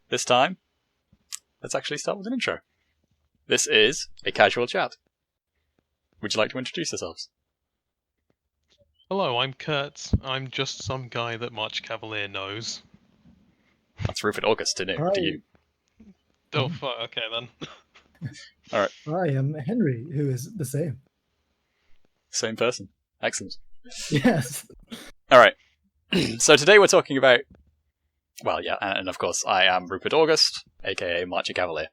this time, let's actually start with an intro. This is a casual chat. Would you like to introduce yourselves? Hello, I'm Kurtz. I'm just some guy that March Cavalier knows. That's Rupert August to you. Oh, okay then. All right. I am Henry, who is the same. Same person. Excellent. Yes. All right. So today we're talking about, well, yeah, and of course I am Rupert August, aka March Cavalier.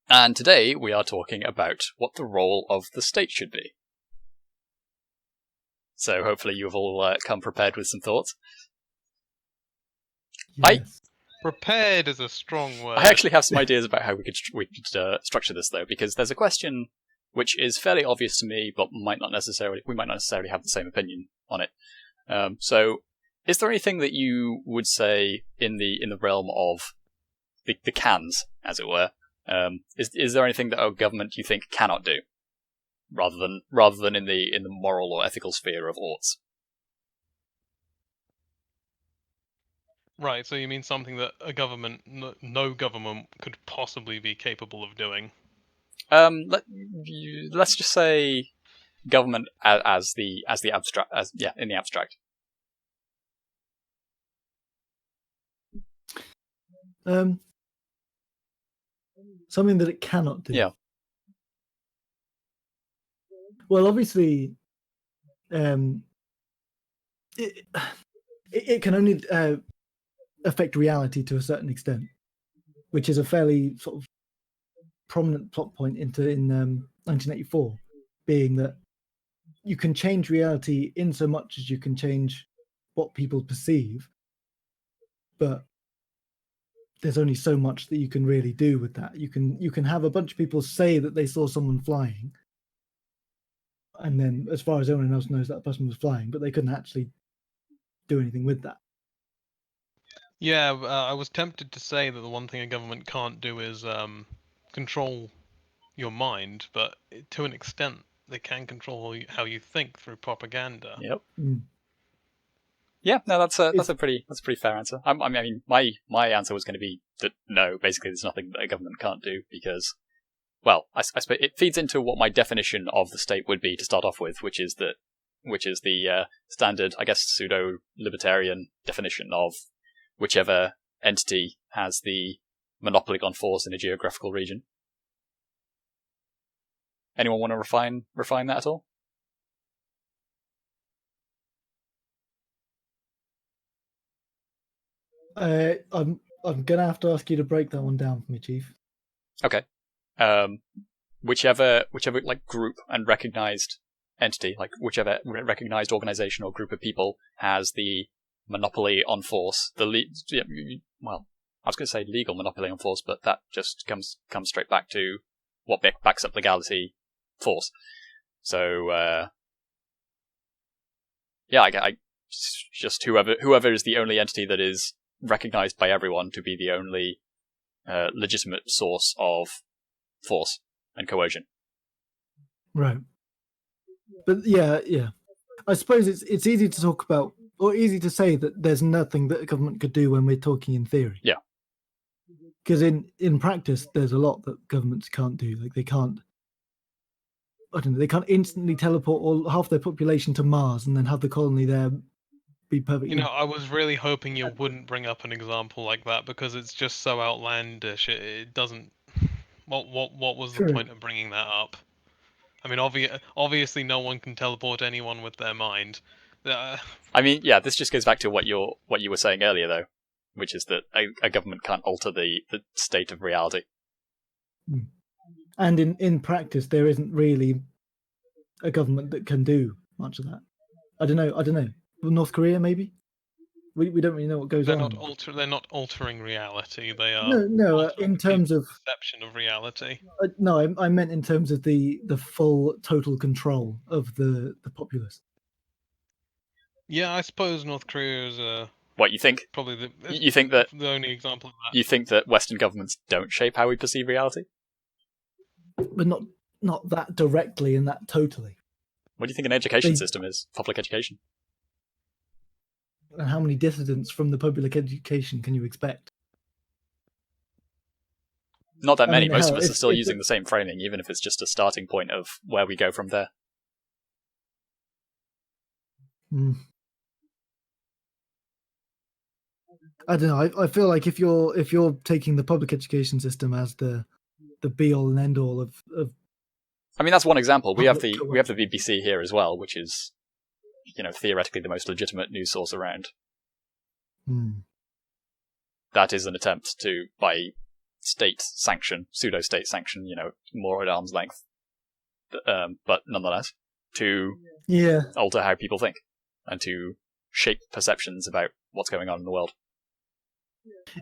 And today we are talking about what the role of the state should be. So hopefully you've all come prepared with some thoughts. Yes. Prepared is a strong word. I actually have some ideas about how we could structure this, though, because there's a question which is fairly obvious to me, but we might not necessarily have the same opinion on it. So, is there anything that you would say in the realm of the cans, as it were? Is there anything that our government you think cannot do, rather than in the moral or ethical sphere of oughts? Right, so you mean something that a government, no government could possibly be capable of doing? Let's just say government as the abstract, in the abstract. Something that it cannot do. Yeah. Well, obviously, it can only affect reality to a certain extent, which is a fairly sort of prominent plot point in 1984, being that you can change reality in so much as you can change what people perceive, but there's only so much that you can really do with that. You can have a bunch of people say that they saw someone flying, and then as far as everyone else knows, that person was flying, but they couldn't actually do anything with that. Yeah, I was tempted to say that the one thing a government can't do is control your mind, but to an extent, they can control how you think through propaganda. Yep. Mm. Yeah, no, that's a pretty fair answer. I mean, my answer was going to be that no, basically, there's nothing that a government can't do because, well, I suppose it feeds into what my definition of the state would be to start off with, which is the standard, I guess, pseudo-libertarian definition of whichever entity has the monopoly on force in a geographical region. Anyone want to refine that at all? I'm gonna have to ask you to break that one down for me, Chief. Okay. Whichever like group and recognized entity, like whichever recognized organization or group of people has the monopoly on force, I was going to say legal monopoly on force, but that just comes straight back to what backs up legality, force. So I just whoever is the only entity that is recognized by everyone to be the only legitimate source of force and coercion. Right. But yeah. I suppose it's easy to talk about, or easy to say that there's nothing that a government could do when we're talking in theory. Yeah. Because in practice, there's a lot that governments can't do. Like they can't instantly teleport all half their population to Mars and then have the colony there be perfectly. I was really hoping you wouldn't bring up an example like that because it's just so outlandish. It doesn't. What was the point of bringing that up? I mean, obviously, no one can teleport anyone with their mind. I mean, yeah, this just goes back to what you were saying earlier, though, which is that a government can't alter the state of reality. And in practice, there isn't really a government that can do much of that. I don't know. North Korea, maybe. We don't really know what goes on. They're not altering reality. They are. No. In terms of perception of reality. No, I meant in terms of the full total control of the populace. Yeah, I suppose North Korea is What you think? Probably you think that the only example of that. You think that Western governments don't shape how we perceive reality? But not that directly and that totally. What do you think an education system is? Public education. And how many dissidents from the public education can you expect? Not that I many. mean, Most hell, of us are if- still if using it- the same framing, even if it's just a starting point of where we go from there. I don't know. I feel like if you're taking the public education system as the be all and end all of I mean, that's one example. We have Public the BBC here as well, which is, theoretically the most legitimate news source around. That is an attempt to, by state sanction, pseudo-state sanction, more at arm's length, but nonetheless, to alter how people think and to shape perceptions about what's going on in the world.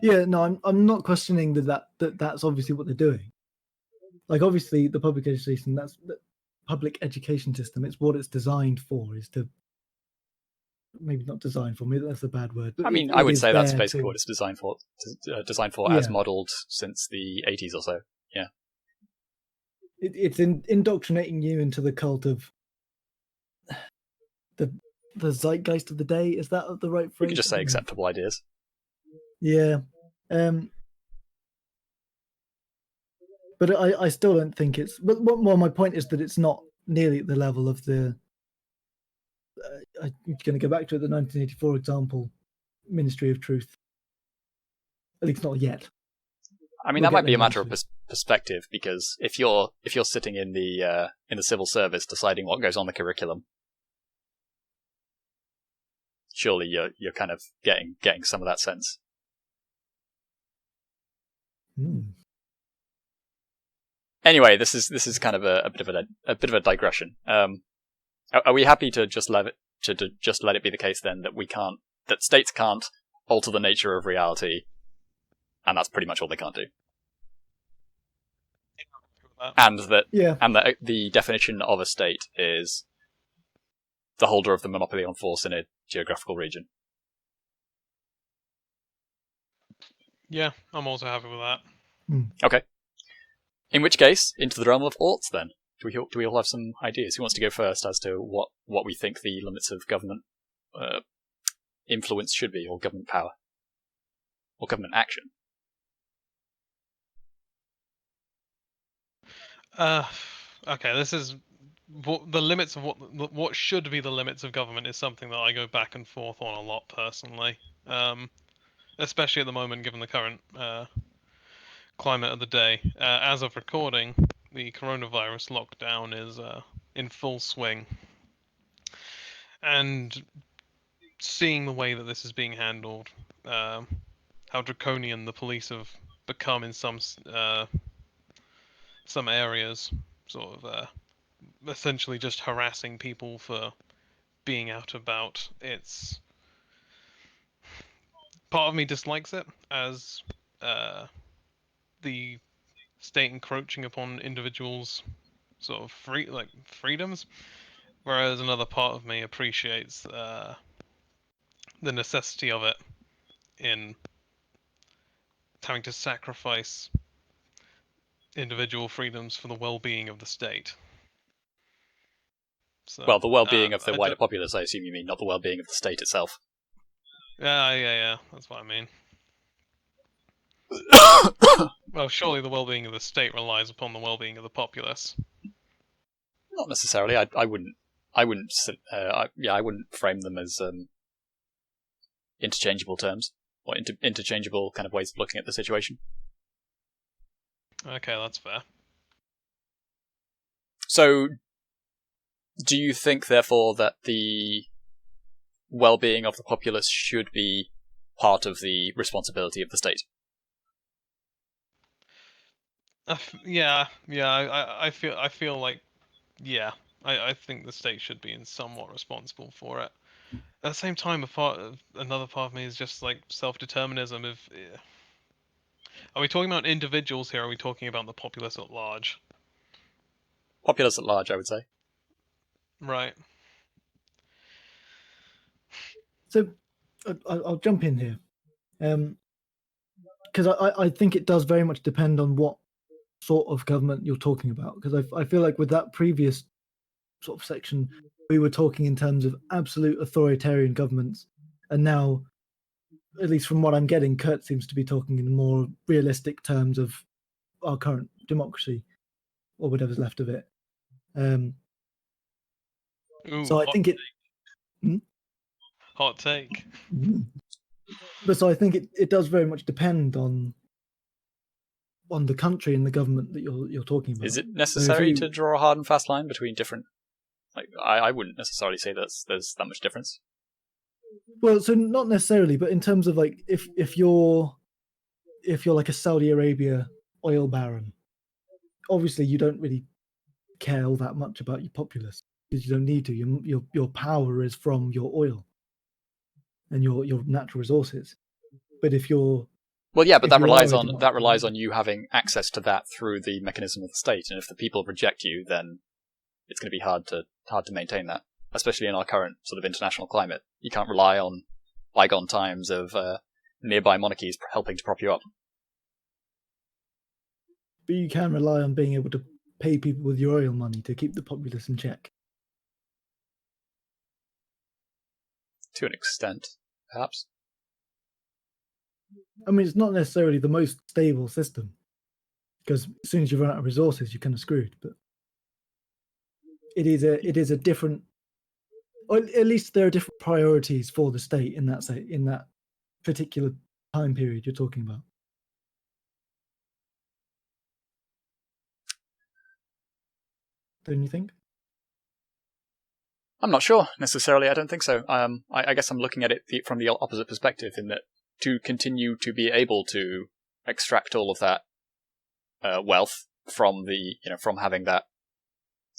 Yeah, no, I'm not questioning that's obviously what they're doing. Like, obviously, the public education, that's the public education system. It's what it's designed for. Is to maybe not designed for. Maybe that's a bad word. But I mean, it I would is say that's there basically to- what it's designed for. Yeah. As modelled since the 80s or so. Yeah. It's indoctrinating you into the cult of the zeitgeist of the day. Is that the right phrase? We could just say acceptable ideas. Yeah. But I still don't think it's. But well, my point is that it's not nearly at the level of the. I'm going to go back to the 1984 example, Ministry of Truth. At least not yet. I mean, We'll that might get be a there matter of eventually. perspective, because if you're sitting in the civil service deciding what goes on the curriculum, surely you're kind of getting some of that sense. Anyway, this is kind of a bit of a digression. Are we happy to just let it be the case then that states can't alter the nature of reality, and that's pretty much all they can't do? And that the definition of a state is the holder of the monopoly on force in a geographical region. Yeah, I'm also happy with that. Okay. In which case, into the realm of oughts then. Do we all have some ideas? Who wants to go first as to what we think the limits of government influence should be, or government power, or government action? Okay, this is the limits of what should be the limits of government is something that I go back and forth on a lot personally, especially at the moment given the current climate of the day. As of recording, the coronavirus lockdown is in full swing, and seeing the way that this is being handled, how draconian the police have become in some areas, sort of essentially just harassing people for being out about. It's part of me dislikes it as the state encroaching upon individuals' sort of freedoms, whereas another part of me appreciates the necessity of it in having to sacrifice individual freedoms for the well-being of the state. So, Well, the well-being of the wider populace, I assume you mean, not the well-being of the state itself. Yeah, that's what I mean. Well, surely the well-being of the state relies upon the well-being of the populace. Not necessarily. I wouldn't frame them as interchangeable terms or interchangeable kind of ways of looking at the situation. Okay, that's fair. So, do you think, therefore, that the well-being of the populace should be part of the responsibility of the state? Yeah. I feel like, yeah. I think the state should be somewhat responsible for it. At the same time, another part of me is just like self-determinism. Are we talking about individuals here? Or are we talking about the populace at large? Populace at large, I would say. Right. So I'll jump in here, because I think it does very much depend on what sort of government you're talking about. Because I feel like with that previous sort of section, we were talking in terms of absolute authoritarian governments, and now, at least from what I'm getting, Kurtz seems to be talking in more realistic terms of our current democracy, or whatever's left of it. So I think hot take. But so I think it does very much depend on the country and the government that you're talking about. Is it necessary to draw a hard and fast line between different? Like, I wouldn't necessarily say there's that much difference. Well, so not necessarily, but in terms of like if you're like a Saudi Arabia oil baron, obviously you don't really care all that much about your populace because you don't need to. Your power is from your oil and your natural resources. But if you're that relies on you having access to that through the mechanism of the state, and if the people reject you, then it's going to be hard to maintain that, especially in our current sort of international climate. You can't rely on bygone times of nearby monarchies helping to prop you up. But you can rely on being able to pay people with your oil money to keep the populace in check. To an extent, perhaps. I mean, it's not necessarily the most stable system, because as soon as you run out of resources, you're kind of screwed. But it is a different, or at least there are different priorities for the state in that particular time period you're talking about. Don't you think? I'm not sure necessarily. I don't think so. I guess I'm looking at it from the opposite perspective, in that to continue to be able to extract all of that wealth from from having that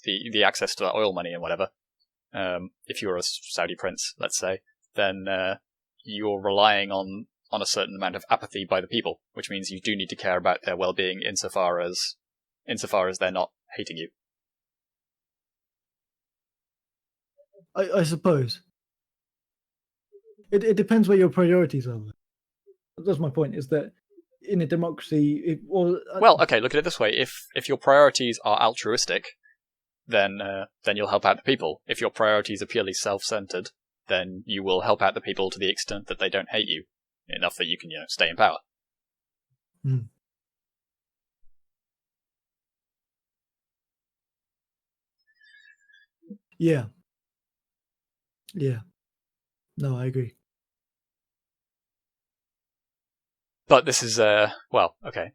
the access to that oil money and whatever. If you're a Saudi prince, let's say, then you're relying on a certain amount of apathy by the people, which means you do need to care about their well-being insofar as they're not hating you. I suppose. It depends where your priorities are. That's my point, is that in a democracy... okay, look at it this way. If your priorities are altruistic, then you'll help out the people. If your priorities are purely self-centered, then you will help out the people to the extent that they don't hate you, enough that you can stay in power. Yeah. No, I agree. But this is okay.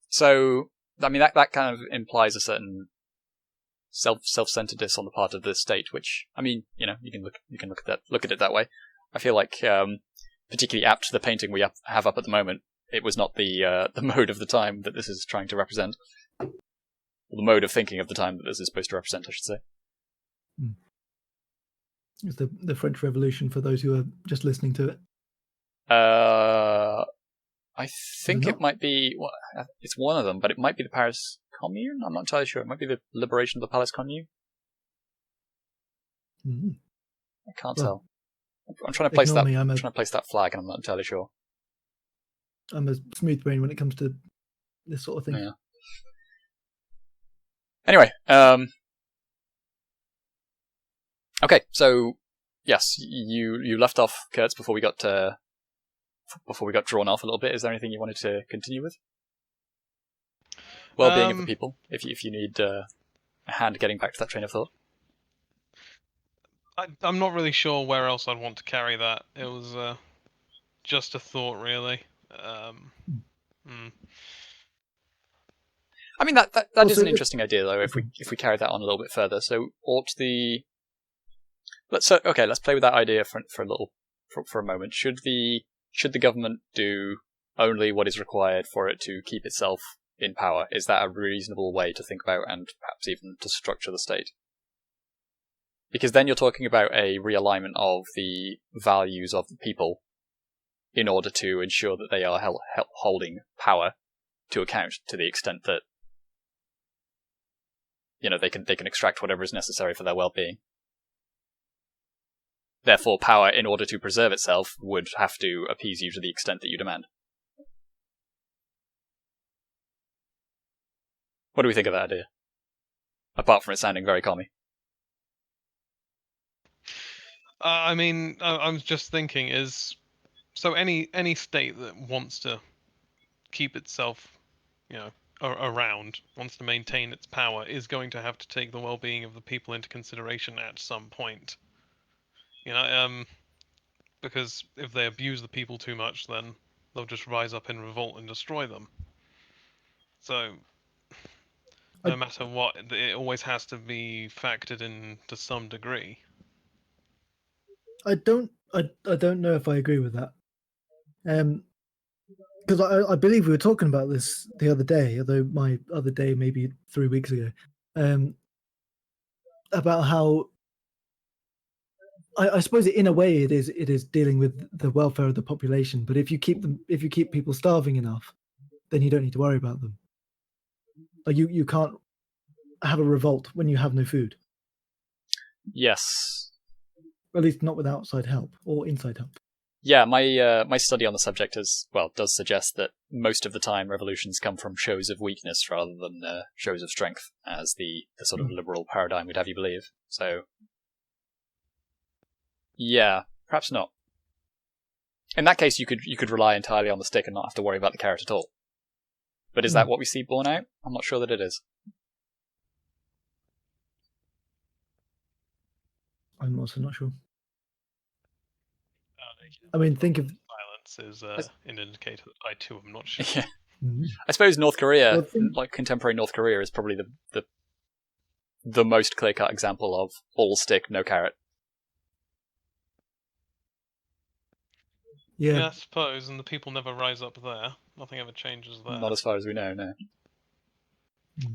So I mean that kind of implies a certain self-centeredness on the part of the state, which, I mean, you can look at it that way. I feel like particularly apt to the painting we have up at the moment. It was not the mode of the time that this is trying to represent, or the mode of thinking of the time that this is supposed to represent, I should say. It's the French Revolution for those who are just listening to it. I think it might be. Well, it's one of them, but it might be the Paris Commune. I'm not entirely sure. It might be the liberation of the Paris Commune. I can't tell. I'm trying to place that. I'm trying to place that flag, and I'm not entirely sure. I'm a smooth brain when it comes to this sort of thing. Yeah. Anyway, okay. So yes, you left off, Kurtz, before we got drawn off a little bit. Is there anything you wanted to continue with? Well-being of the people. If you need a hand getting back to that train of thought. I'm not really sure where else I'd want to carry that. It was just a thought, really. I mean, that is an interesting idea, though. If we carry that on a little bit further, so let's play with that idea for a moment. Should the government do only what is required for it to keep itself in power? Is that a reasonable way to think about, and perhaps even to structure the state? Because then you're talking about a realignment of the values of the people in order to ensure that they are holding power to account to the extent that they can extract whatever is necessary for their well-being. Therefore, power, in order to preserve itself, would have to appease you to the extent that you demand. What do we think of that idea? Apart from it sounding very commie. I mean, I'm just thinking so any state that wants to keep itself, around, wants to maintain its power, is going to have to take the well-being of the people into consideration at some point. Because if they abuse the people too much, then they'll just rise up in revolt and destroy them. So, no matter what, it always has to be factored in to some degree. I don't know if I agree with that. Because I believe we were talking about this the other day, although my other day maybe 3 weeks ago, about how I suppose in a way it is dealing with the welfare of the population. But if you keep people starving enough, then you don't need to worry about them. Like you can't have a revolt when you have no food. Yes. Or at least not with outside help or inside help. Yeah, my study on the subject does suggest that most of the time revolutions come from shows of weakness rather than shows of strength, as the sort of liberal paradigm would have you believe. So, yeah, perhaps not. In that case, you could rely entirely on the stick and not have to worry about the carrot at all. But is that what we see borne out? I'm not sure that it is. I'm also not sure. I mean, think of silence is an indicator that I too am not sure. Yeah. I suppose North Korea, Well, contemporary North Korea, is probably the most clear-cut example of all stick, no carrot. Yeah, I suppose, and the people never rise up there. Nothing ever changes there. Not as far as we know, no. Yeah,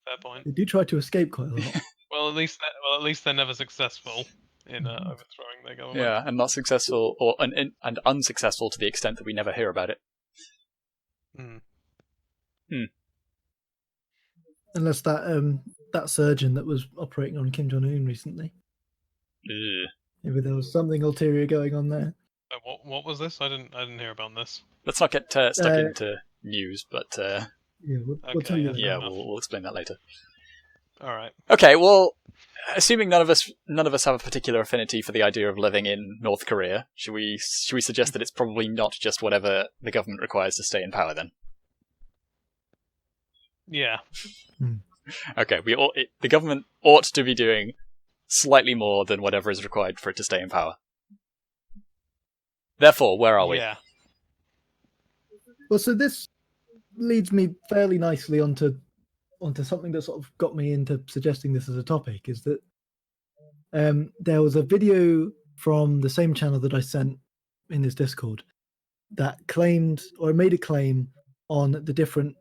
fair point. They do try to escape quite a lot. Well, at least they're never successful in overthrowing their government. Yeah, and not successful, and unsuccessful to the extent that we never hear about it. Unless that surgeon that was operating on Kim Jong-un recently. Ugh. Maybe there was something ulterior going on there. What was this? I didn't hear about this. Let's not get stuck into news, but yeah, we'll tell you. Yeah, we'll explain that later. All right. Okay, well, assuming none of us have a particular affinity for the idea of living in North Korea, should we suggest that it's probably not just whatever the government requires to stay in power then? Yeah. Okay, the government ought to be doing slightly more than whatever is required for it to stay in power. Therefore, where are we? Yeah. Well, so this leads me fairly nicely onto something that sort of got me into suggesting this as a topic, is that there was a video from the same channel that I sent in this Discord that claimed or made a claim on the different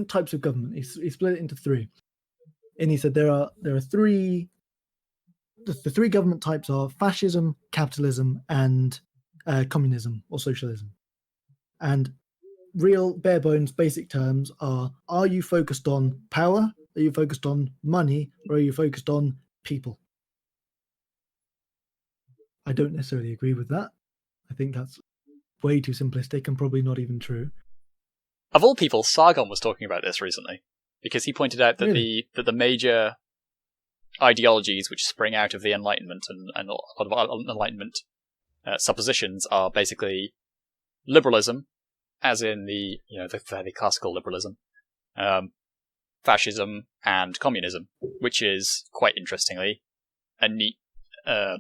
types of government. He split it into three, and he said there are three. The three government types are fascism, capitalism, and communism or socialism. And real bare bones basic terms are you focused on power, are you focused on money, or are you focused on people? I don't necessarily agree with that. I think that's way too simplistic and probably not even true. Of all people, Sargon was talking about this recently, because he pointed out that the major ideologies which spring out of the Enlightenment and a lot of Enlightenment suppositions are basically liberalism, as in the fairly classical liberalism, fascism, and communism, which is quite interestingly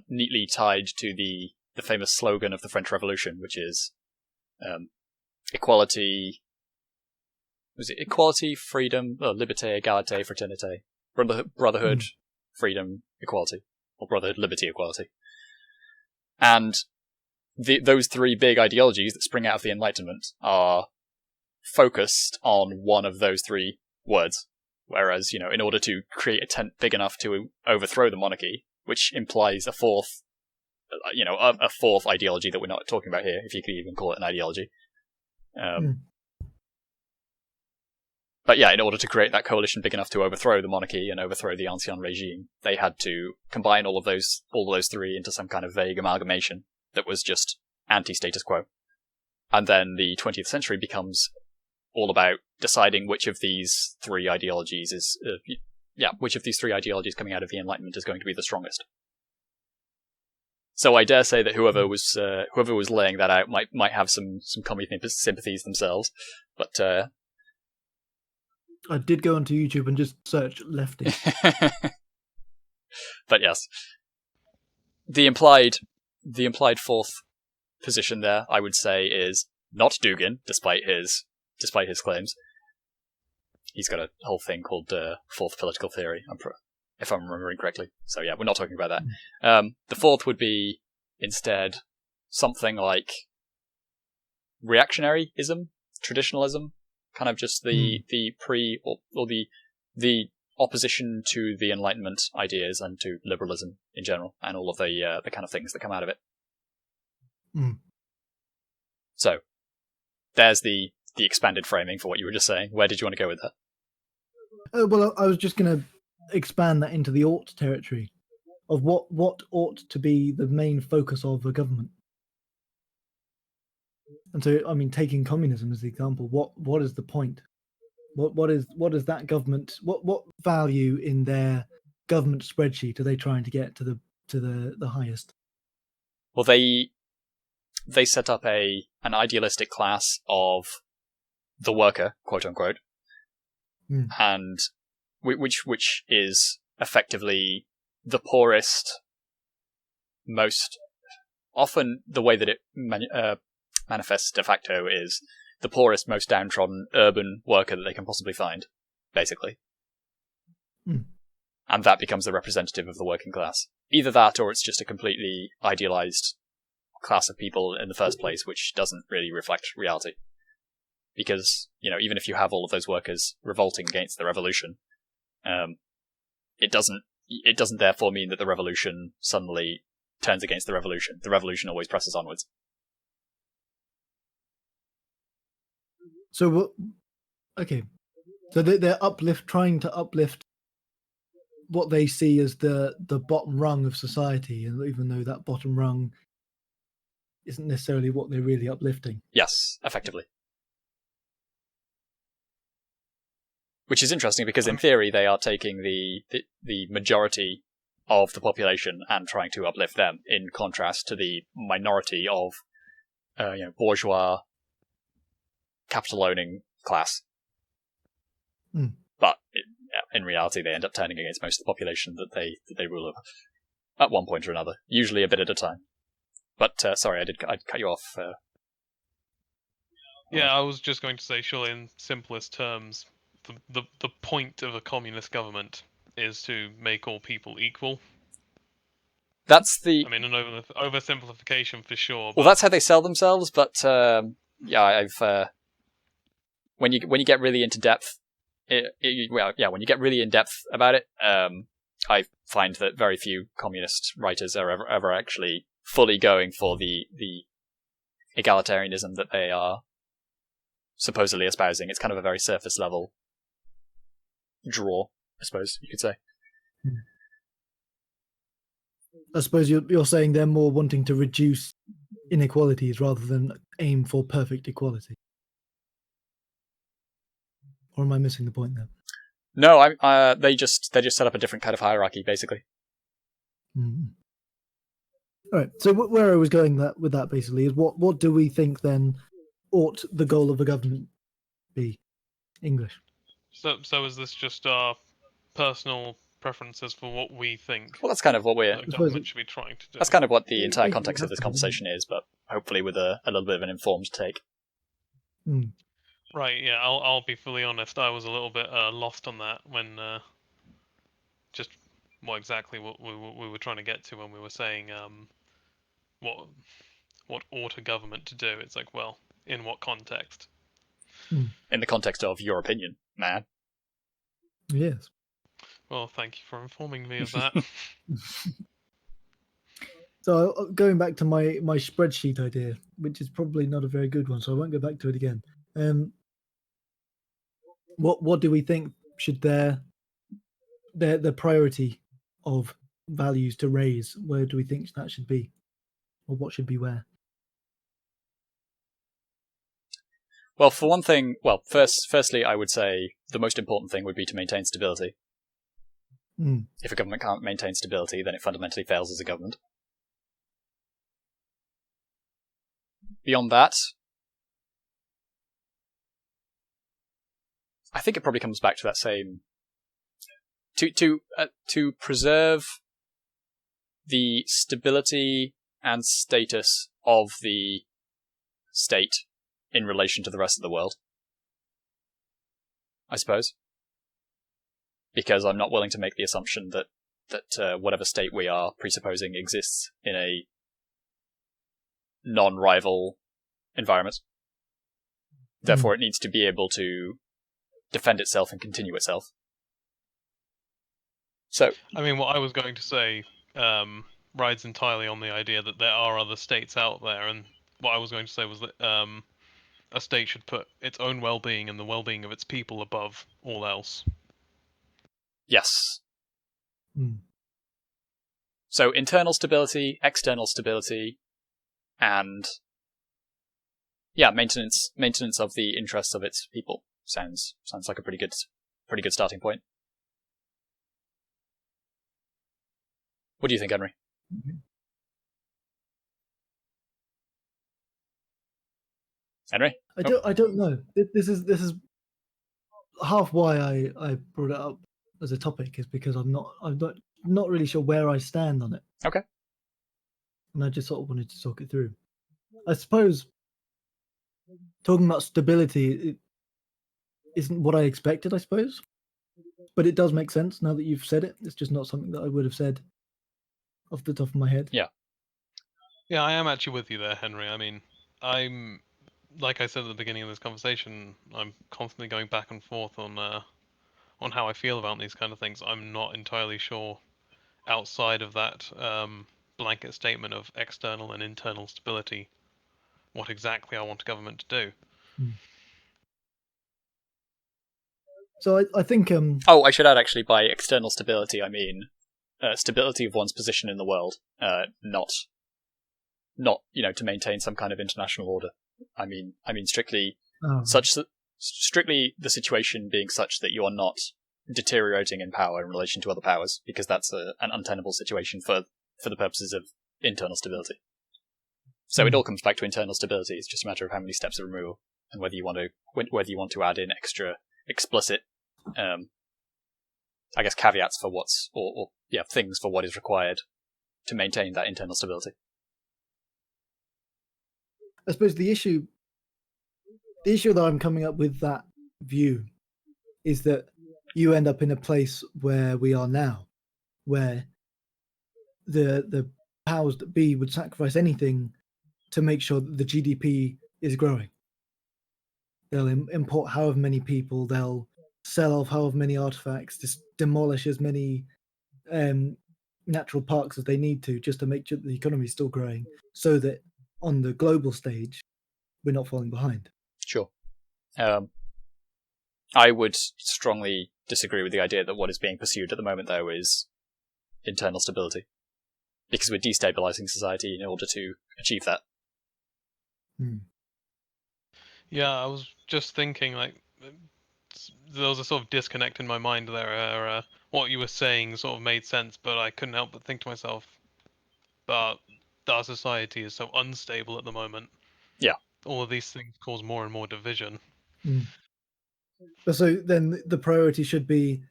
neatly tied to the famous slogan of the French Revolution, which is equality. Was it equality, freedom, liberté, égalité, fraternité, brotherhood, freedom, equality, or brotherhood, liberty, equality, and those three big ideologies that spring out of the Enlightenment are focused on one of those three words. Whereas, in order to create a tent big enough to overthrow the monarchy, which implies a fourth ideology that we're not talking about here, if you could even call it an ideology. But yeah, in order to create that coalition big enough to overthrow the monarchy and overthrow the ancien regime, they had to combine all of those three into some kind of vague amalgamation that was just anti-status quo. And then the 20th century becomes all about deciding which of these three ideologies coming out of the Enlightenment is going to be the strongest. So I dare say that whoever was laying that out might have some commie sympathies themselves, but I did go onto YouTube and just search lefty. But yes, the implied fourth position there, I would say, is not Dugin, despite his claims. He's got a whole thing called fourth political theory, if I'm remembering correctly. So yeah, we're not talking about that. The fourth would be instead something like reactionaryism, traditionalism, kind of just the pre or the opposition to the Enlightenment ideas and to liberalism in general, and all of the kind of things that come out of it. So there's the expanded framing for what you were just saying. Where did you want to go with that? Well, I was just going to expand that into the ought territory of what ought to be the main focus of a government. And so, I mean, taking communism as the example, what is the point? What is that government? What value in their government spreadsheet are they trying to get to the highest? Well, they set up an idealistic class of the worker, quote unquote, and which is effectively the poorest, most often the way that it manifests de facto is the poorest, most downtrodden urban worker that they can possibly find, basically. And that becomes the representative of the working class. Either that, or it's just a completely idealized class of people in the first place, which doesn't really reflect reality. Because, even if you have all of those workers revolting against the revolution, it doesn't therefore mean that the revolution suddenly turns against the revolution. The revolution always presses onwards. So, okay. So they're trying to uplift what they see as the bottom rung of society, and even though that bottom rung isn't necessarily what they're really uplifting. Yes, effectively. Which is interesting because in theory they are taking the majority of the population and trying to uplift them, in contrast to the minority of bourgeois capital-owning class. But in reality, they end up turning against most of the population that they rule over at one point or another, usually a bit at a time. But sorry, I'd cut you off. Yeah, I was just going to say, surely in simplest terms, the point of a communist government is to make all people equal. That's the. I mean, an oversimplification for sure. Well, that's how they sell themselves. But yeah, I've when you get really into depth, when you get really in depth about it, I find that very few communist writers are ever actually fully going for the egalitarianism that they are supposedly espousing. It's kind of a very surface level draw, I suppose you could say. I suppose you're saying they're more wanting to reduce inequalities rather than aim for perfect equality. Or am I missing the point there? No, they just set up a different kind of hierarchy, basically. All right. So where I was going with that basically is what do we think then ought the goal of a government be? English. So is this just our personal preferences for what we think? Well, that's kind of what government should be trying to do. That's kind of what the entire context of this conversation is, but hopefully with a little bit of an informed take. Right. Yeah. I'll be fully honest. I was a little bit lost on that when just what exactly what we were trying to get to when we were saying what ought a government to do. It's like, well, in what context? In the context of your opinion, man. Yes. Well, thank you for informing me of that. So going back to my spreadsheet idea, which is probably not a very good one, so I won't go back to it again. What do we think should their priority of values to raise? Where do we think that should be, or what should be where? Well, for one thing, firstly, I would say the most important thing would be to maintain stability. If a government can't maintain stability, then it fundamentally fails as a government. beyond that, I think it probably comes back to that same to preserve the stability and status of the state in relation to the rest of the world, I suppose. Because I'm not willing to make the assumption that whatever state we are presupposing exists in a non-rival environment. Therefore, it needs to be able to defend itself and continue itself. So, I mean, what I was going to say rides entirely on the idea that there are other states out there, and what I was going to say was that a state should put its own well-being and the well-being of its people above all else. yes. So, internal stability, external stability, and maintenance of the interests of its people sounds like a pretty good starting point. What do you think, Henry? Henry? I don't know. This is half why I brought it up as a topic, is because I'm not really sure where I stand on it. Okay. And I just sort of wanted to talk it through. I suppose talking about stability, it isn't what I expected, I suppose. But it does make sense now that you've said it. It's just not something that I would have said off the top of my head. Yeah. Yeah, I am actually with you there, Henry. I mean, I'm, like I said at the beginning of this conversation, I'm constantly going back and forth on how I feel about these kind of things. I'm not entirely sure, outside of that blanket statement of external and internal stability, what exactly I want a government to do. So I think... I should add, actually, by external stability, I mean stability of one's position in the world, not to maintain some kind of international order. I mean strictly strictly the situation being such that you are not deteriorating in power in relation to other powers, because that's an untenable situation for the purposes of internal stability. So it all comes back to internal stability. It's just a matter of how many steps of removal and whether you want to add in extra explicit, I guess, caveats for things for what is required to maintain that internal stability. I suppose the issue that I'm coming up with that view is that you end up in a place where we are now, where the powers that be would sacrifice anything to make sure that the GDP is growing. They'll import however many people, they'll sell off however many artifacts, just demolish as many natural parks as they need to, just to make sure that the economy is still growing, so that on the global stage, we're not falling behind. Sure. I would strongly disagree with the idea that what is being pursued at the moment, though, is internal stability, because we're destabilizing society in order to achieve that. Yeah, I was just thinking, like, there was a sort of disconnect in my mind there. What you were saying sort of made sense, but I couldn't help but think to myself, but our society is so unstable at the moment. Yeah. All of these things cause more and more division. So then the priority should be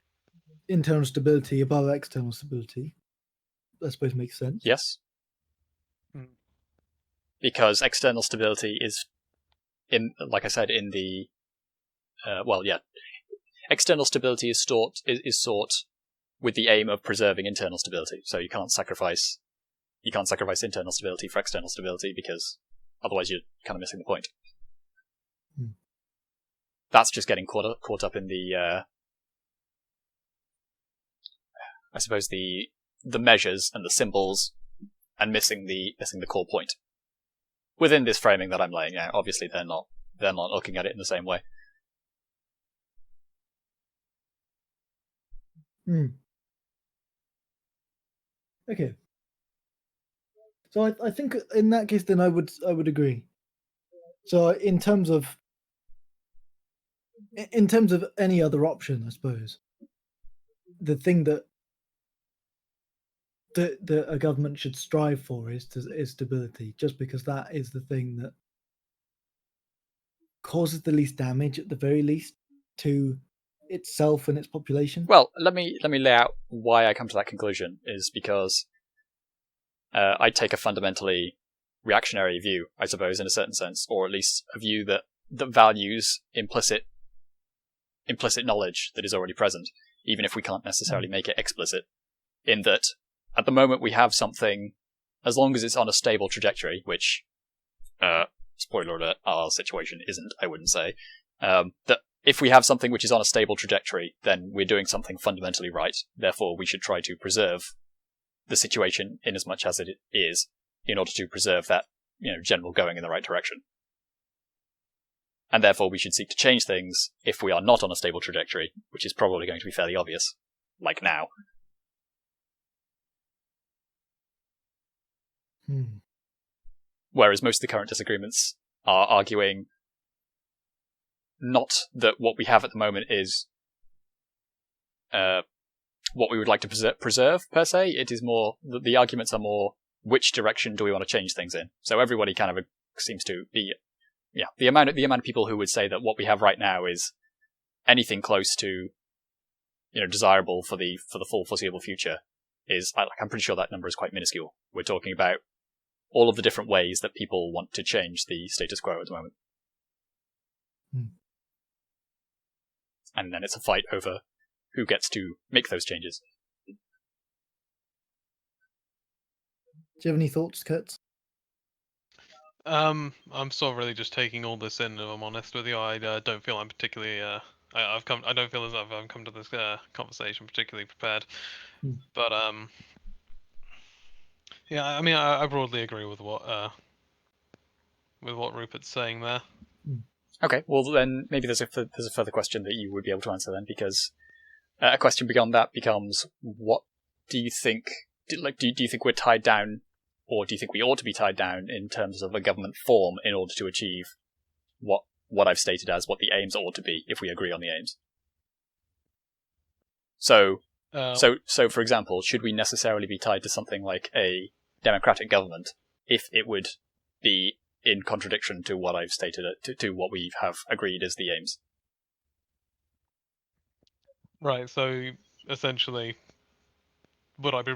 internal stability above external stability. I suppose makes sense. Yes. Because external stability is, like I said, in the external stability is sought with the aim of preserving internal stability. So you can't sacrifice internal stability for external stability, because otherwise you're kind of missing the point. That's just getting caught up in the I suppose the measures and the symbols, and missing the core point. Within this framing that I'm laying out, obviously they're not looking at it in the same way. Okay. So I think in that case, then I would agree. So in terms of any other option, I suppose the thing that a government should strive for is stability, just because that is the thing that causes the least damage, at the very least, to itself and its population? Well, let me lay out why I come to that conclusion. Is because I take a fundamentally reactionary view, I suppose, in a certain sense, or at least a view that values implicit knowledge that is already present, even if we can't necessarily make it explicit. In that, at the moment, we have something, as long as it's on a stable trajectory, which, spoiler alert, our situation isn't, I wouldn't say, that if we have something which is on a stable trajectory, then we're doing something fundamentally right. Therefore, we should try to preserve the situation in as much as it is, in order to preserve that, general going in the right direction. And therefore, we should seek to change things if we are not on a stable trajectory, which is probably going to be fairly obvious, like now. Whereas most of the current disagreements are arguing not that what we have at the moment is what we would like to preserve, per se. It is more, the arguments are more, which direction do we want to change things in? So everybody kind of seems to be, the amount of people who would say that what we have right now is anything close to, desirable for the full foreseeable future is, I'm pretty sure that number is quite minuscule. We're talking about all of the different ways that people want to change the status quo at the moment. And then it's a fight over who gets to make those changes. Do you have any thoughts, Kurtz? I'm sort of really just taking all this in, if I'm honest with you. I don't feel I'm particularly I don't feel as though I've come to this conversation particularly prepared. But yeah, I mean, I broadly agree with what Rupert's saying there. Okay, well then maybe there's a further question that you would be able to answer then, because a question beyond that becomes, what do you think? Do you think we're tied down, or do you think we ought to be tied down in terms of a government form in order to achieve what I've stated as what the aims ought to be, if we agree on the aims? So for example, should we necessarily be tied to something like a democratic government if it would be in contradiction to what I've stated, to what we have agreed as the aims? Right. So essentially, would I be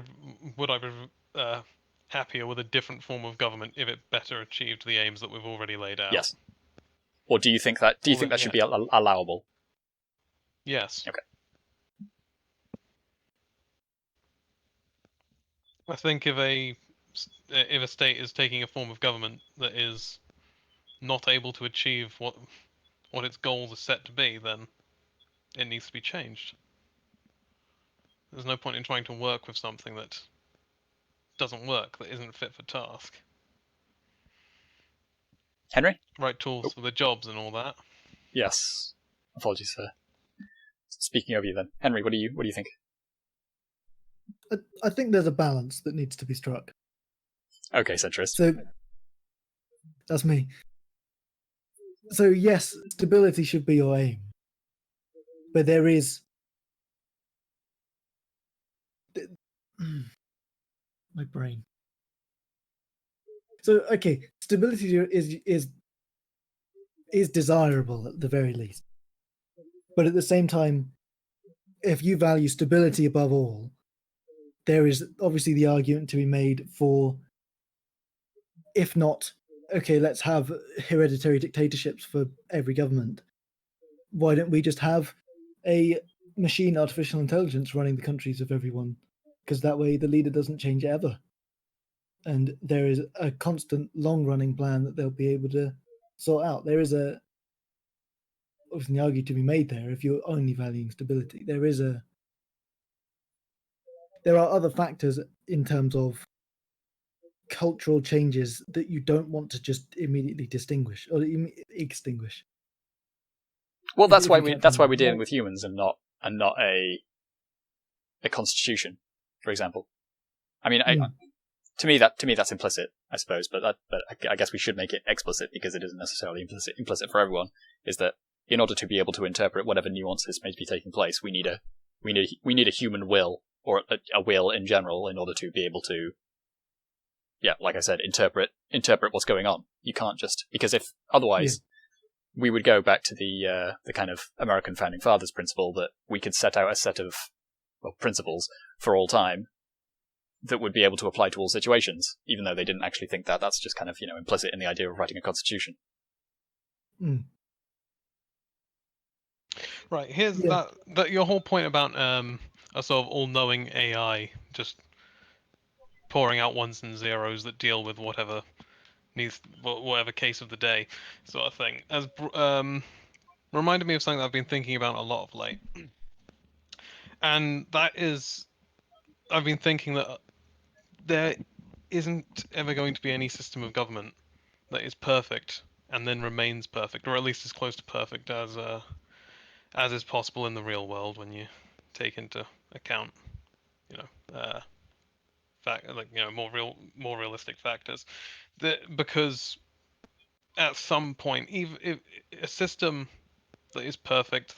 happier with a different form of government if it better achieved the aims that we've already laid out? Yes. Or do you think that should be allowable? Yes. Okay. I think if a state is taking a form of government that is not able to achieve what its goals are set to be, then it needs to be changed. There's no point in trying to work with something that doesn't work, that isn't fit for task. Henry? Right tools for the jobs and all that. Yes. Apologies for speaking over you then. Henry, what do you think? I think there's a balance that needs to be struck. Okay, centrist. So that's me. So yes, stability should be your aim, but there is my brain. So okay, stability is desirable at the very least, but at the same time, if you value stability above all, there is obviously the argument to be made for, if not, okay, let's have hereditary dictatorships for every government. Why don't we just have a machine artificial intelligence running the countries of everyone? Because that way the leader doesn't change ever. And there is a constant long-running plan that they'll be able to sort out. There is obviously an argument to be made there if you're only valuing stability. There are other factors in terms of cultural changes that you don't want to just immediately distinguish or extinguish. Well, that's why we're dealing with humans and not a constitution, for example. I mean, to me that's implicit, I suppose, but I guess we should make it explicit because it isn't necessarily implicit for everyone. Is that in order to be able to interpret whatever nuances may be taking place, we need a human will, or a will in general, in order to be able to, like I said, interpret what's going on. You can't just, because if otherwise we would go back to the kind of American founding fathers principle that we could set out a set of principles for all time that would be able to apply to all situations, even though they didn't actually think that. That's just kind of, implicit in the idea of writing a constitution. Mm. Right, here's that your whole point about a sort of all-knowing AI just pouring out ones and zeros that deal with whatever case of the day, sort of thing, as reminded me of something that I've been thinking about a lot of late, and that is, I've been thinking that there isn't ever going to be any system of government that is perfect and then remains perfect, or at least as close to perfect as is possible in the real world when you take into account, more realistic factors. Because at some point, even if a system that is perfect,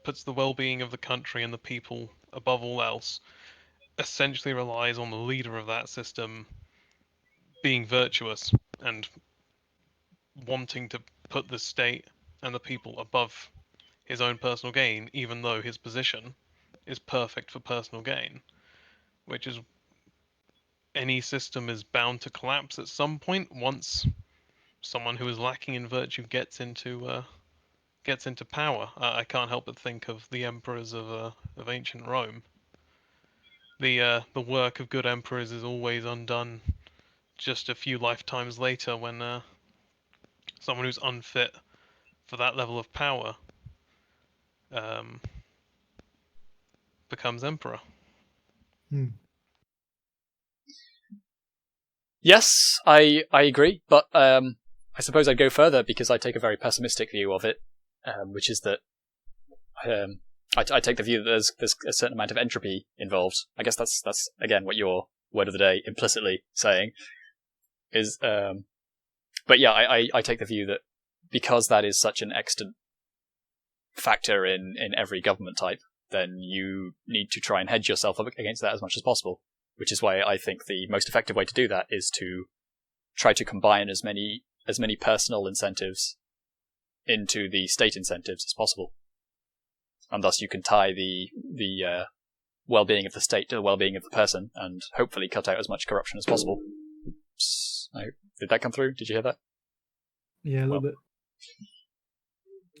puts the well-being of the country and the people above all else, essentially relies on the leader of that system being virtuous and wanting to put the state and the people above his own personal gain, even though his position is perfect for personal gain, which is, any system is bound to collapse at some point once someone who is lacking in virtue gets into power. I can't help but think of the emperors of ancient Rome. The work of good emperors is always undone just a few lifetimes later when someone who's unfit for that level of power becomes emperor. Yes, I agree, but I suppose I'd go further because I take a very pessimistic view of it, which is that I take the view that there's a certain amount of entropy involved. I guess that's again what your word of the day implicitly saying is. But yeah, I take the view that because that is such an extant factor in every government type, then you need to try and hedge yourself up against that as much as possible. Which is why I think the most effective way to do that is to try to combine as many personal incentives into the state incentives as possible, and thus you can tie the well-being of the state to the well-being of the person, and hopefully cut out as much corruption as possible. Did that come through? Did you hear that? Yeah, a little bit.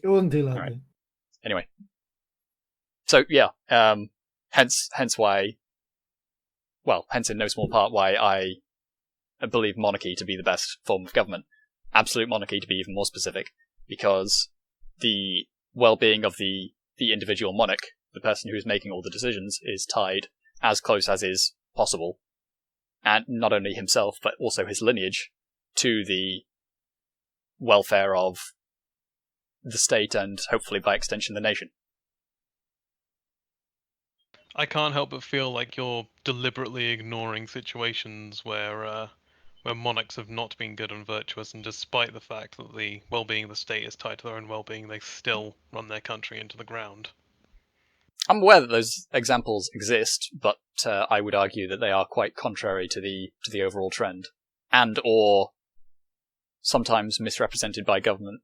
It wasn't too loud. Right. Anyway, so yeah, hence why. Well, hence in no small part why I believe monarchy to be the best form of government. Absolute monarchy to be even more specific, because the well-being of the individual monarch, the person who is making all the decisions, is tied as close as is possible, and not only himself, but also his lineage, to the welfare of the state and hopefully by extension the nation. I can't help but feel like you're deliberately ignoring situations where monarchs have not been good and virtuous, and despite the fact that the well-being of the state is tied to their own well-being, they still run their country into the ground. I'm aware that those examples exist, but I would argue that they are quite contrary to the overall trend, and or sometimes misrepresented by government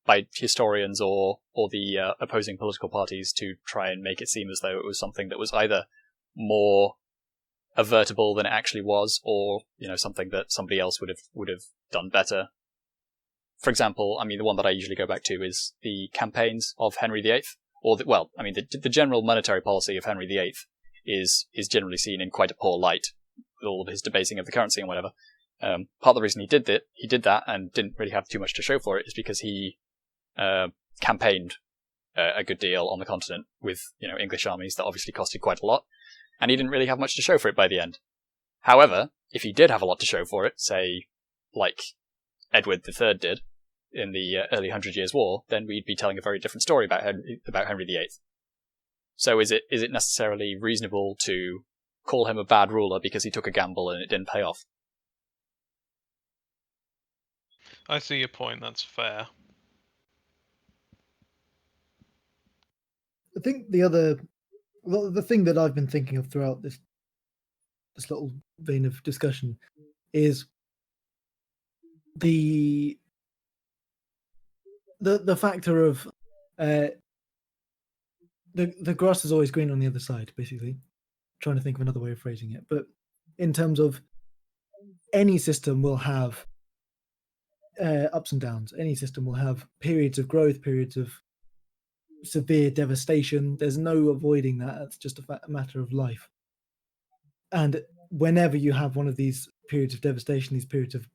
by historians or the opposing political parties to try and make it seem as though it was something that was either more avertible than it actually was, or something that somebody else would have done better. For example, I mean, the one that I usually go back to is the campaigns of Henry VIII, or the general monetary policy of Henry VIII is generally seen in quite a poor light, with all of his debasing of the currency and whatever. Part of the reason he did that and didn't really have too much to show for it is because he campaigned a good deal on the continent with English armies that obviously costed quite a lot, and he didn't really have much to show for it by the end. However, if he did have a lot to show for it, say like Edward III did in the early 100 Years' War, then we'd be telling a very different story about Henry VIII. So is it necessarily reasonable to call him a bad ruler because he took a gamble and it didn't pay off? I see your point, that's fair. I think the thing that I've been thinking of throughout this little vein of discussion is the the factor of the grass is always green on the other side, basically. Trying to think of another way of phrasing it, but in terms of any system will have ups and downs. Any system will have periods of growth, periods of severe devastation. There's no avoiding that. It's just a matter of life. And whenever you have one of these periods of devastation, these periods of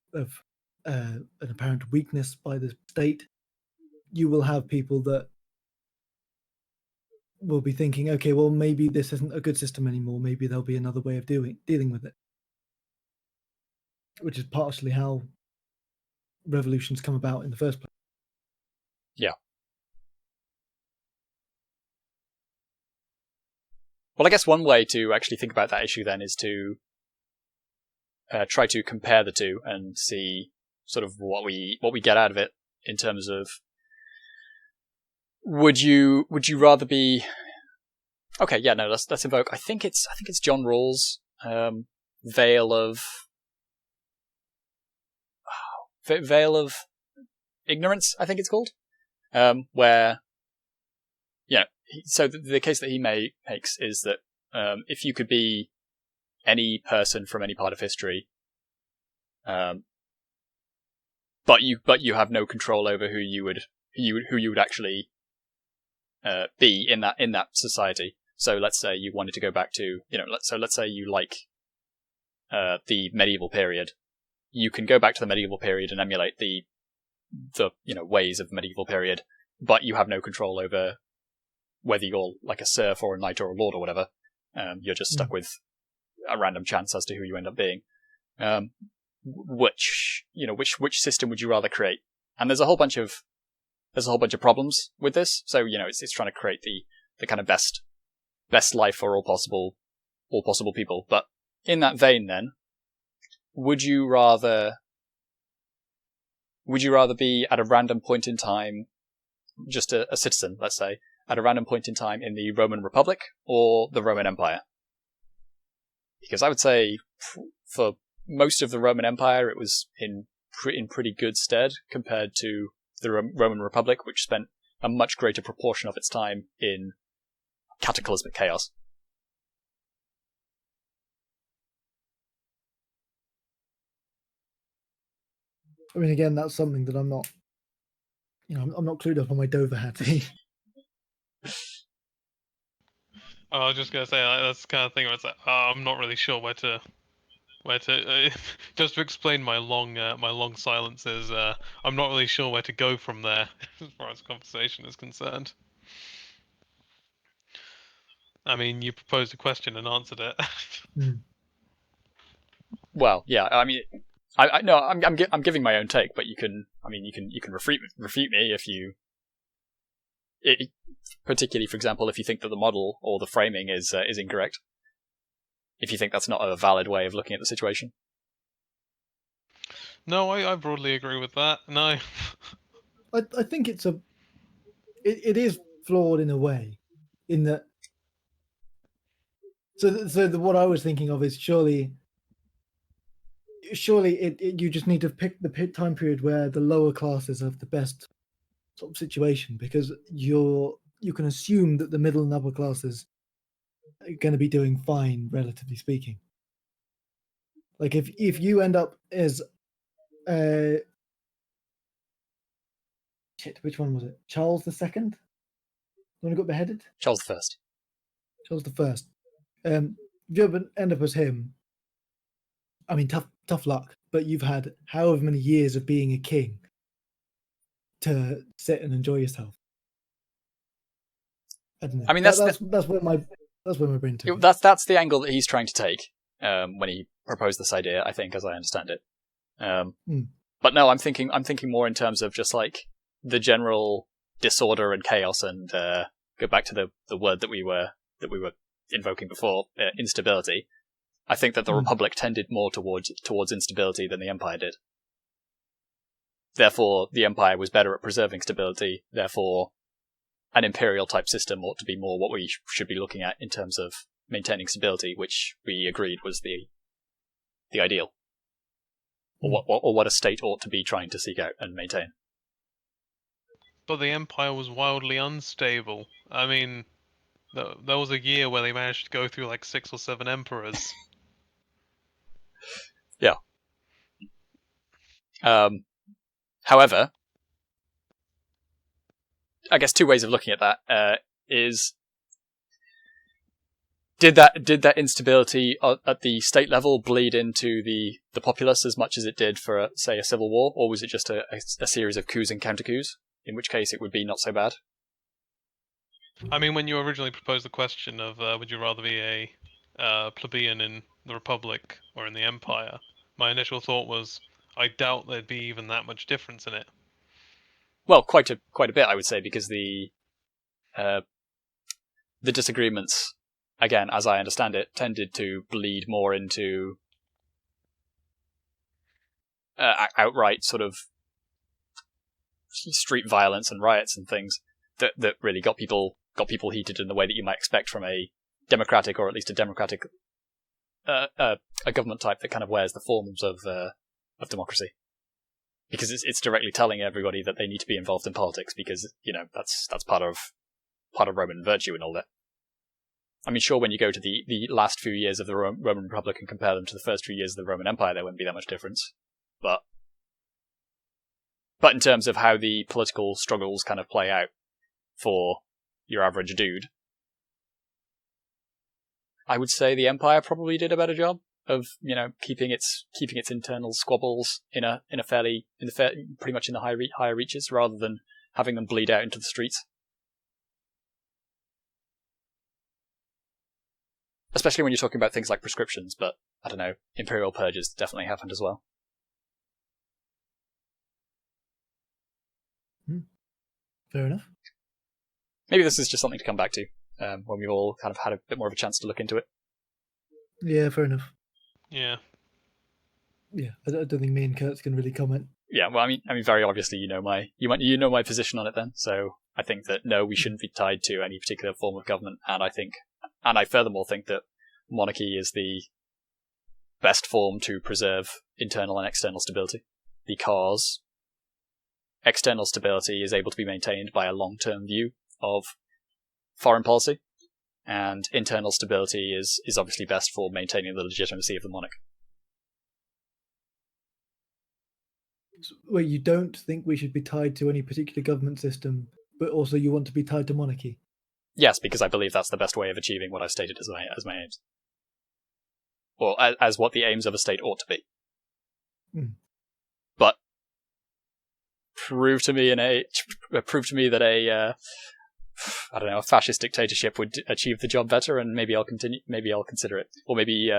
an apparent weakness by the state, you will have people that will be thinking, okay, well, maybe this isn't a good system anymore. Maybe there'll be another way of dealing with it. Which is partially how revolutions come about in the first place. Yeah. Well, I guess one way to actually think about that issue then is to try to compare the two and see sort of what we get out of it in terms of would you rather be okay? Yeah, no, let's invoke. I think it's John Rawls' veil of ignorance. I think it's called, where so the case that he makes is that if you could be any person from any part of history, but you have no control over who you would actually be in that society. So let's say you wanted to go back to let's say you like the medieval period. You can go back to the medieval period and emulate the ways of medieval period, but you have no control over whether you're like a serf or a knight or a lord or whatever. You're just stuck with a random chance as to who you end up being. Which system would you rather create? And there's a whole bunch of problems with this. So it's trying to create the kind of best life for all possible people. But in that vein, then, would you rather be at a random point in time, just a citizen, let's say, at a random point in time in the Roman Republic or the Roman Empire? Because I would say for most of the Roman Empire, it was in pretty good stead compared to the Roman Republic, which spent a much greater proportion of its time in cataclysmic chaos. I mean, again, that's something that I'm not clued up on my Dover hat. I was just gonna say that's the kind of thing where it's like I'm not really sure where to just to explain my long silences. I'm not really sure where to go from there as far as conversation is concerned. I mean, you proposed a question and answered it. Well, yeah. I mean, I'm giving my own take, but you can refute me if you. Particularly, for example, if you think that the model or the framing is incorrect, if you think that's not a valid way of looking at the situation. No, I broadly agree with that. No, I think it is flawed in a way, in that. So what I was thinking of is surely you just need to pick the time period where the lower classes have the best sort of situation, because you can assume that the middle and upper classes are going to be doing fine, relatively speaking. Like if you end up as which one was it? Charles II? The one who got beheaded? Charles I. Charles I. If you ever end up as him, I mean, tough luck, but you've had however many years of being a king to sit and enjoy yourself. I don't know. I mean, that's where my brain took it. That's the angle that he's trying to take when he proposed this idea, I think, as I understand it. But no, I'm thinking more in terms of just like the general disorder and chaos, and go back to the word that we were invoking before, instability. I think that the Republic tended more towards instability than the Empire did. Therefore, the Empire was better at preserving stability. Therefore, an imperial type system ought to be more what we should be looking at in terms of maintaining stability, which we agreed was the ideal, or what a state ought to be trying to seek out and maintain. But the Empire was wildly unstable. I mean, there was a year where they managed to go through like 6 or 7 emperors. Yeah. However, I guess two ways of looking at that is did that instability at the state level bleed into the populace as much as it did for, say, a civil war, or was it just a series of coups and counter coups? In which case, it would be not so bad. I mean, when you originally proposed the question of would you rather be a plebeian in the Republic or in the Empire, my initial thought was I doubt there'd be even that much difference in it. Well, quite a bit, I would say, because the disagreements, again, as I understand it, tended to bleed more into outright sort of street violence and riots and things that really got people heated in the way that you might expect from a democratic, or at least a democratic a government type that kind of wears the forms of democracy, because it's directly telling everybody that they need to be involved in politics, because that's part of Roman virtue and all that. I mean, sure, when you go to the last few years of the Roman Republic and compare them to the first few years of the Roman Empire, there wouldn't be that much difference. But in terms of how the political struggles kind of play out for your average dude, I would say the Empire probably did a better job of keeping its internal squabbles pretty much in the higher reaches, rather than having them bleed out into the streets. Especially when you're talking about things like prescriptions, but I don't know, imperial purges definitely happened as well. Fair enough. Maybe this is just something to come back to when we've all kind of had a bit more of a chance to look into it. Yeah, fair enough. Yeah. Yeah, I don't think me and Kurtz can really comment. Yeah, well, I mean, very obviously, you know my position on it then. So I think that no, we shouldn't be tied to any particular form of government, and I furthermore think that monarchy is the best form to preserve internal and external stability, because external stability is able to be maintained by a long-term view of foreign policy, and internal stability is obviously best for maintaining the legitimacy of the monarch. Well, you don't think we should be tied to any particular government system, but also you want to be tied to monarchy? Yes, because I believe that's the best way of achieving what I stated as my aims. Or as what the aims of a state ought to be. But prove to me that a fascist dictatorship would achieve the job better, and maybe I'll consider it. Or maybe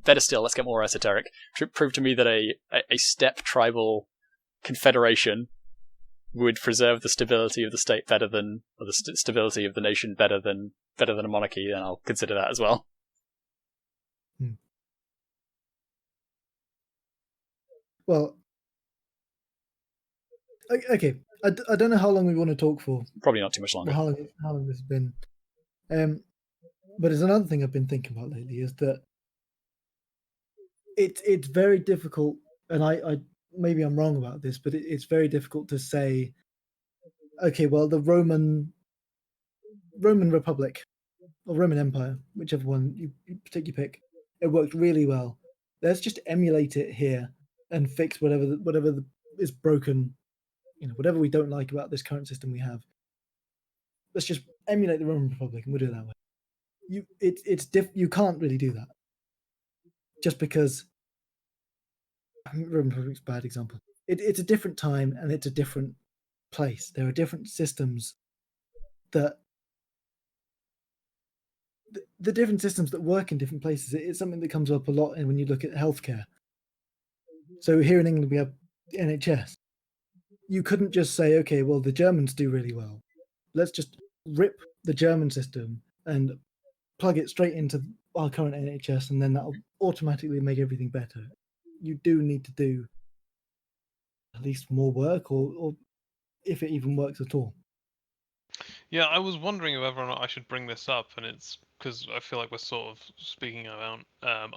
better still, let's get more esoteric. Prove to me that a steppe tribal confederation would preserve the stability of the state better than, or the stability of the nation better than a monarchy, then I'll consider that as well. Well, okay. I don't know how long we want to talk for. Probably not too much longer. How long this has been. But there's another thing I've been thinking about lately, is that it's very difficult, and I maybe I'm wrong about this, but it's very difficult to say, okay, well, the Roman Republic or Roman Empire, whichever one you pick, it worked really well. Let's just emulate it here and fix whatever is broken, whatever we don't like about this current system we have. Let's just emulate the Roman Republic and we'll do it that way. You can't really do that, just because Roman Republic's a bad example. It's a different time and it's a different place. There are different systems that the different systems that work in different places. It's something that comes up a lot when you look at healthcare. So here in England we have the NHS. You couldn't just say, okay, well, the Germans do really well. Let's just rip the German system and plug it straight into our current NHS, and then that'll automatically make everything better. You do need to do at least more work, or if it even works at all. Yeah, I was wondering whether or not I should bring this up, and it's because I feel like we're sort of speaking about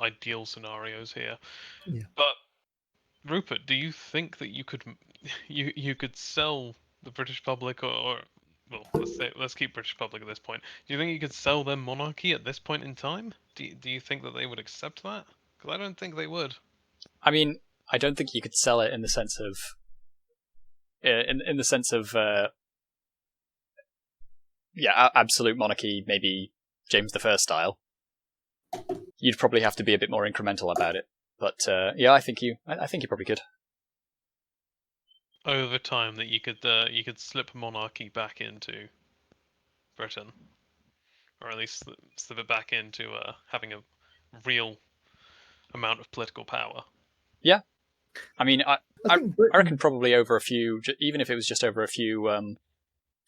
ideal scenarios here. Yeah. But Rupert, do you think that you could sell the British public, or well, let's keep British public at this point. Do you think you could sell them monarchy at this point in time? Do you think that they would accept that? Because I don't think they would. I mean, I don't think you could sell it in the sense of, absolute monarchy, maybe James I style. You'd probably have to be a bit more incremental about it. But I think you probably could. Over time, that you could slip monarchy back into Britain, or at least slip it back into having a real amount of political power. Yeah, I mean, I reckon probably over a few, even if it was just over a few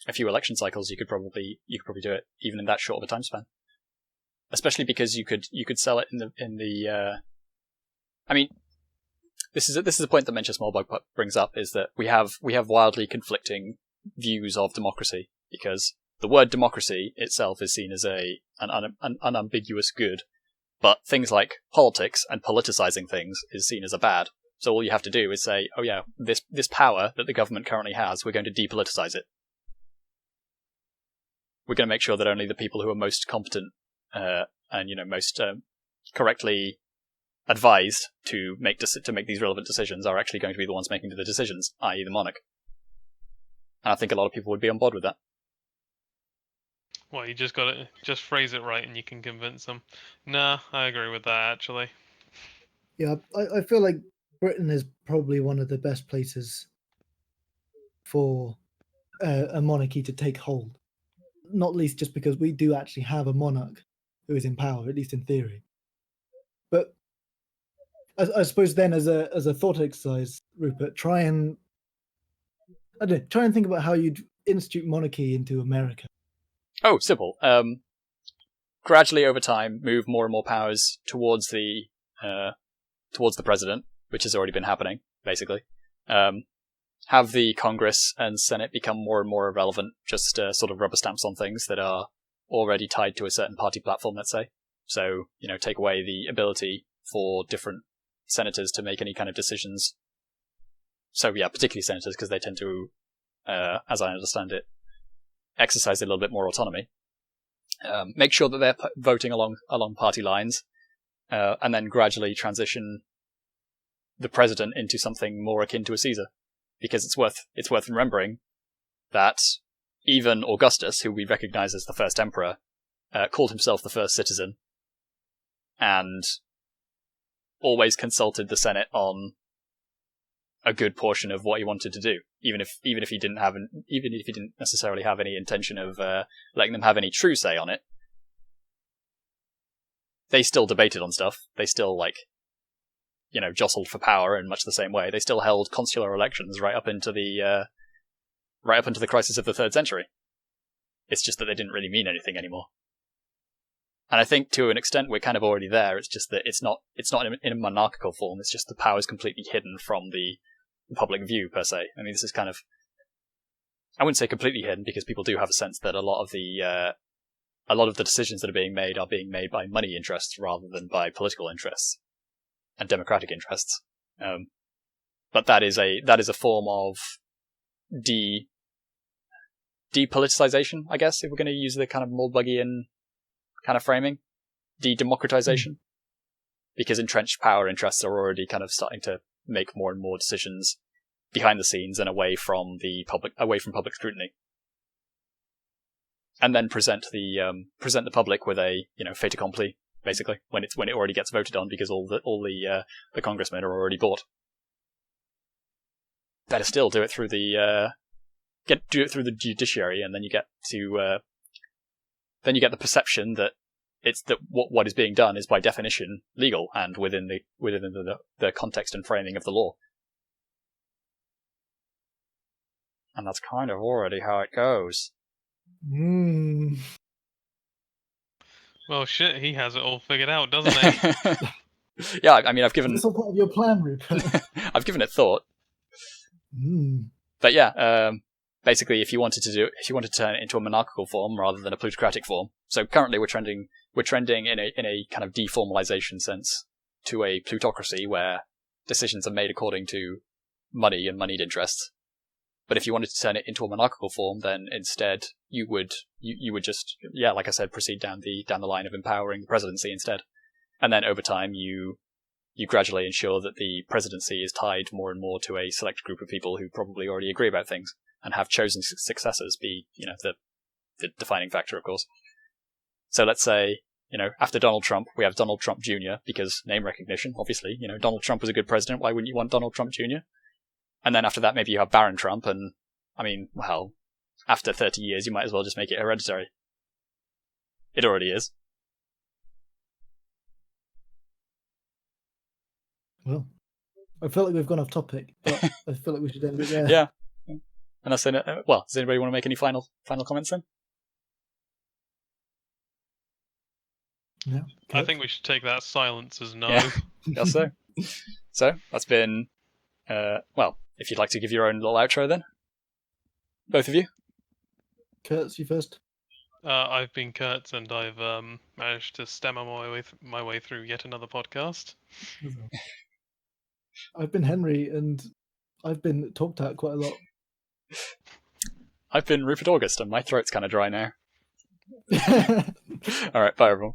election cycles, you could probably do it even in that short of a time span. Especially because you could sell it in the. I mean, this is a point that Mencha Smallbug brings up, is that we have wildly conflicting views of democracy, because the word democracy itself is seen as an unambiguous good, but things like politics and politicizing things is seen as a bad. So all you have to do is say, oh yeah, this power that the government currently has, we're going to depoliticize it. We're going to make sure that only the people who are most competent and most correctly advised to make these relevant decisions are actually going to be the ones making the decisions, i.e. the monarch. And I think a lot of people would be on board with that. Well, you just got to phrase it right and you can convince them. Nah, I agree with that, actually. Yeah, I feel like Britain is probably one of the best places for a monarchy to take hold. Not least just because we do actually have a monarch who is in power, at least in theory. But I suppose then, as a thought exercise, Rupert, try and think about how you'd institute monarchy into America. Oh, simple. Gradually over time, move more and more powers towards the president, which has already been happening, basically. Have the Congress and Senate become more and more irrelevant, just sort of rubber stamps on things that are already tied to a certain party platform, let's say. So, take away the ability for different senators to make any kind of decisions. So, yeah, particularly senators, because they tend to, as I understand it, exercise a little bit more autonomy. Make sure that they're voting along party lines, and then gradually transition the president into something more akin to a Caesar. Because it's worth remembering that even Augustus, who we recognize as the first emperor, called himself the first citizen, and always consulted the Senate on a good portion of what he wanted to do, even if he didn't necessarily have any intention of letting them have any true say on it. They still debated on stuff. They still jostled for power in much the same way. They still held consular elections right up into the crisis of the 3rd century. It's just that they didn't really mean anything anymore. And I think to an extent we're kind of already there. It's just that it's not in a monarchical form. It's just the power is completely hidden from the public view per se. I mean, this is kind of, I wouldn't say completely hidden, because people do have a sense that a lot of the decisions that are being made by money interests rather than by political interests and democratic interests. But that is a form of depoliticization, I guess, if we're going to use the kind of Moldbugian kind of framing. De-democratization. Because entrenched power interests are already kind of starting to make more and more decisions behind the scenes and away from public scrutiny. And then present the public with a fait accompli, basically, when it already gets voted on, because all the congressmen are already bought. Better still, do it through the judiciary, and then you get the perception that what is being done is by definition legal and within the context and framing of the law. And that's kind of already how it goes. Well, shit, he has it all figured out, doesn't he? Yeah, I mean, I've given... It's all part of your plan, Rupert. I've given it thought. But yeah, basically, if you wanted to turn it into a monarchical form rather than a plutocratic form. So currently we're trending in a kind of deformalization sense to a plutocracy where decisions are made according to money and moneyed interests. But if you wanted to turn it into a monarchical form, then instead you would just, like I said, proceed down the line of empowering the presidency instead. And then over time you gradually ensure that the presidency is tied more and more to a select group of people who probably already agree about things and have chosen successors be, the defining factor, of course. So let's say, after Donald Trump, we have Donald Trump Jr., because name recognition, obviously. Donald Trump was a good president. Why wouldn't you want Donald Trump Jr.? And then after that, maybe you have Baron Trump, and, after 30 years, you might as well just make it hereditary. It already is. Well, I feel like we've gone off topic, but I feel like we should end it there. Yeah. And that's it. Well, does anybody want to make any final comments then? Yeah. I think we should take that silence as no. Yeah, guess so. So, that's been... if you'd like to give your own little outro then. Both of you. Kurtz, you first. I've been Kurtz, and I've managed to stem my way through yet another podcast. I've been Henry, and I've been talked at quite a lot. I've been Rupert August, and my throat's kind of dry now. Alright, bye everyone.